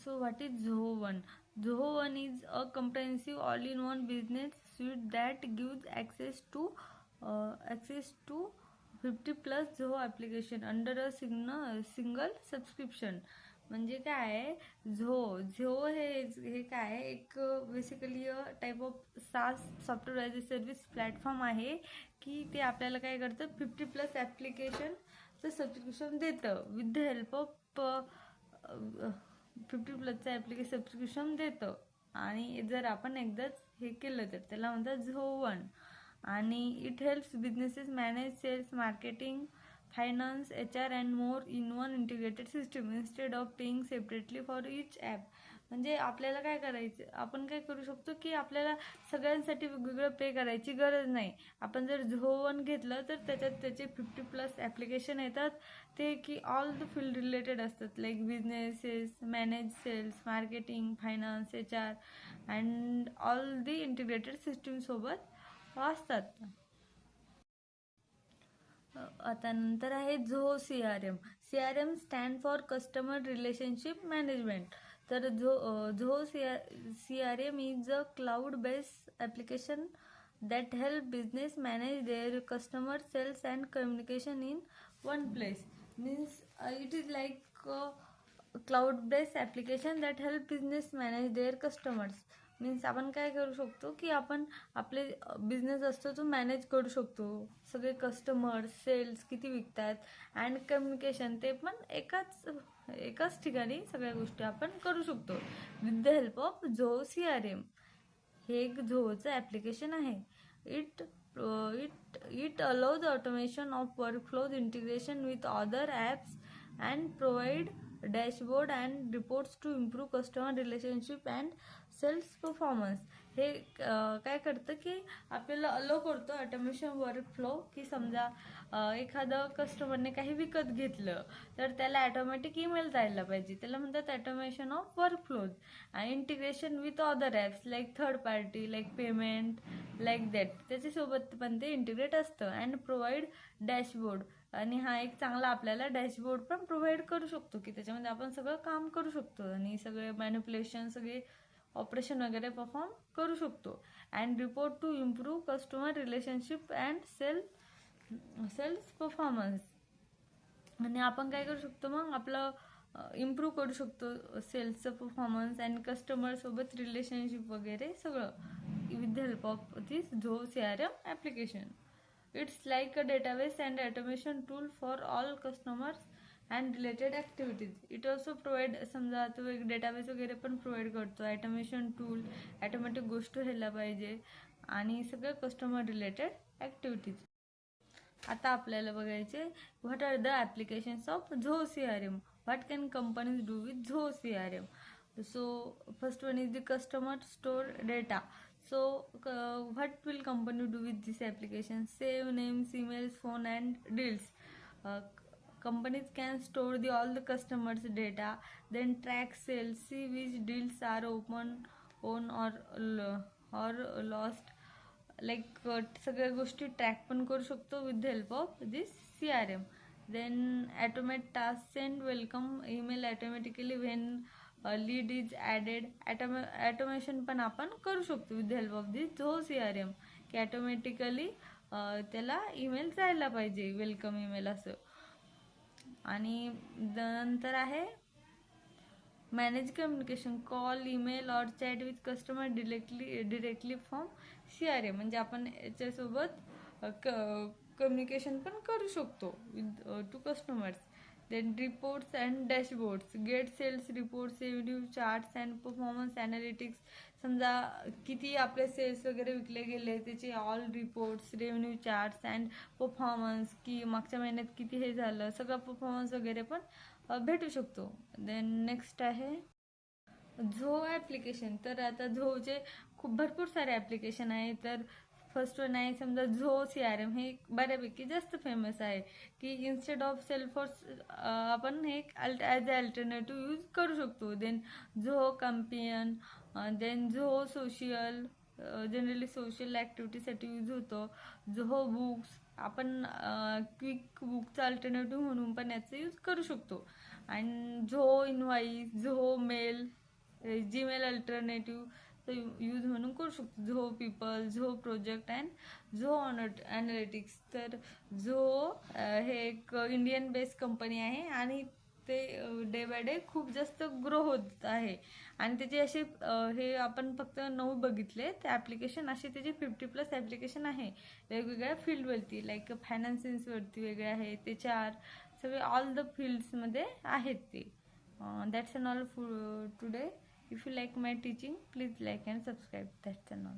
So what is Zoho One? Zoho One is a comprehensive all-in-one business suite that gives access to 50 plus Zoho application under a single subscription. म्हणजे काय आहे झो हे काय आहे, एक basically a type of SaaS software as a service platform आहे की ते आपल्याला काय करतं 50 प्लस ॲप्लिकेशनचं सबस्क्रिप्शन देतं विथ द हेल्प ऑफ 50 प्लसचं ॲप्लिकेशन सबस्क्रिप्शन देतं. आणि जर आपण एकदाच हे केलं तर त्याला म्हणतात झो वन. आणि it helps businesses manage sales, marketing, finance, HR and more in one integrated system instead of paying separately for each app. म्हणजे आपल्याला काय करायचं, आपण काय करू शकतो की आपल्याला सगळ्यांसाठी वेगवेगळं पे करायची गरज नाही. आपण जर झो वन घेतलं तर त्याच्यात त्याचे 50 प्लस ॲप्लिकेशन येतात, ते की ऑल द फील्ड रिलेटेड असतात, like businesses, manage sales, marketing, finance, HR and all the integrated सिस्टीमसोबत असतात. आता नंतर आहे Zoho CRM. CRM stand for customer relationship management. तर Zoho CRM is a cloud based application that help business manage their customer sales and communication in one place. Means it is like a cloud based application that help business manage their customers. Means आपण काय करू शकतो की आपण आपले business असतो तो manage करू शकतो, सगळे कस्टमर सेल्स किती विकतात अँड कम्युनिकेशन ते पण एकाच ठिकाणी सगळ्या गोष्टी आपण करू शकतो with the help of Zoho CRM. हे एक झोचं ॲप्लिकेशन आहे. It allows automation of workflows, integration with other apps and provide dashboard and reports to improve customer relationship and sales performance. हे काय करतं की आपल्याला अलो करतो ऑटोमेशन वर्कफ्लो, की समजा एखादं कस्टमरने काही विकत घेतलं तर त्याला ॲटोमॅटिक ईमेल जायला पाहिजे, त्याला म्हणतात ऑटोमेशन ऑफ वर्कफ्लोज. आणि integration with other apps like third party, like payment, like that, त्याच्यासोबत पण ते इंटिग्रेट असतं. अँड प्रोव्हाइड डॅशबोर्ड, आणि हा एक चांगला आपल्याला डॅशबोर्ड पण प्रोव्हाइड करू शकतो की त्याच्यामध्ये आपण सगळं काम करू शकतो आणि सगळे मॅनिप्युलेशन, सगळे ऑपरेशन वगैरे परफॉर्म करू शकतो. And report to improve customer relationship and sales performance. आणि आपण काय करू शकतो मग आपलं इम्प्रूव्ह करू शकतो सेल्सचं परफॉर्मन्स अँड कस्टमरसोबत रिलेशनशिप वगैरे सगळं with the help of this Zoho CRM application. It's like a database and automation tool for all customers and related activities. It also provide, समजा तो एक डेटाबेस वगैरे पण प्रोव्हाइड करतो, ॲटोमेशन टूल, ॲटोमॅटिक गोष्ट व्हायला पाहिजे आणि सगळं कस्टमर रिलेटेड ॲक्टिव्हिटीज. आता आपल्याला बघायचे what are the applications of Zoho CRM. What can companies do with Zoho CRM? So first one is the customer store data. So what will company do with this application? Save names, emails, phone and deals. Companies can store all the customers data, then track sales, see which deals are open on or lost, like सगळ्या गोष्टी track पण करू शकतो with the help of this CRM. Then automate task, send welcome email automatically when lead is added. Automation पण आपण करू शकतो with the help of this Zoho CRM, की ॲटोमॅटिकली त्याला ईमेल जायला पाहिजे, वेलकम ईमेल असं. आणि नंतर आहे मॅनेज कम्युनिकेशन, कॉल, ईमेल और chat with customer directly from CRM. म्हणजे आपण याच्यासोबत कम्युनिकेशन पण करू शकतो with to customers. Then reports and dashboards, get sales reports, revenue charts and performance analytics. समजा किती आपले सेल्स वगैरे विकले गेले त्याचे all reports, revenue charts and performance, की मागच्या महिन्यात किती हे झालं, सगळं परफॉर्मन्स वगैरे पण भेटू शकतो. देन नेक्स्ट आहे झो ॲप्लिकेशन. तर आता झोचे खूप भरपूर सारे ॲप्लिकेशन आहे. तर फर्स्ट वन आहे समजा झो CRM. हे बऱ्यापैकी जास्त फेमस आहे की इन्स्टेड ऑफ सेल्फोर्स आपण हे ॲज अ अल्टरनेटिव्ह यूज करू शकतो. Then Zoho Companion, then Zoho Social, generally social ॲक्टिव्हिटीसाठी यूज होतो. झोहो बुक्स, आपण क्विक बुकचा अल्टरनेटिव्ह म्हणून पण याचा यूज करू शकतो. आणि Zoho Invoice, Zoho Mail, Gmail alternative use म्हणून करू शकतो. Zoho People, Zoho Project and Zoho Analytics. तर झोहो हे एक इंडियन बेस्ड कंपनी आहे आणि ते डे बाय डे खूप जास्त ग्रो होत आहे. आणि त्याचे असे हे आपण फक्त 9 बघितले ते ॲप्लिकेशन, असे त्याचे 50+ ॲप्लिकेशन आहे वेगवेगळ्या फील्डवरती. लाईक फायनान्सिंगवरती वेगळे आहे ते 4, सगळे ऑल द फील्ड्समध्ये आहेत ते. That's an all today. If you like my teaching, please like and subscribe. That's an all.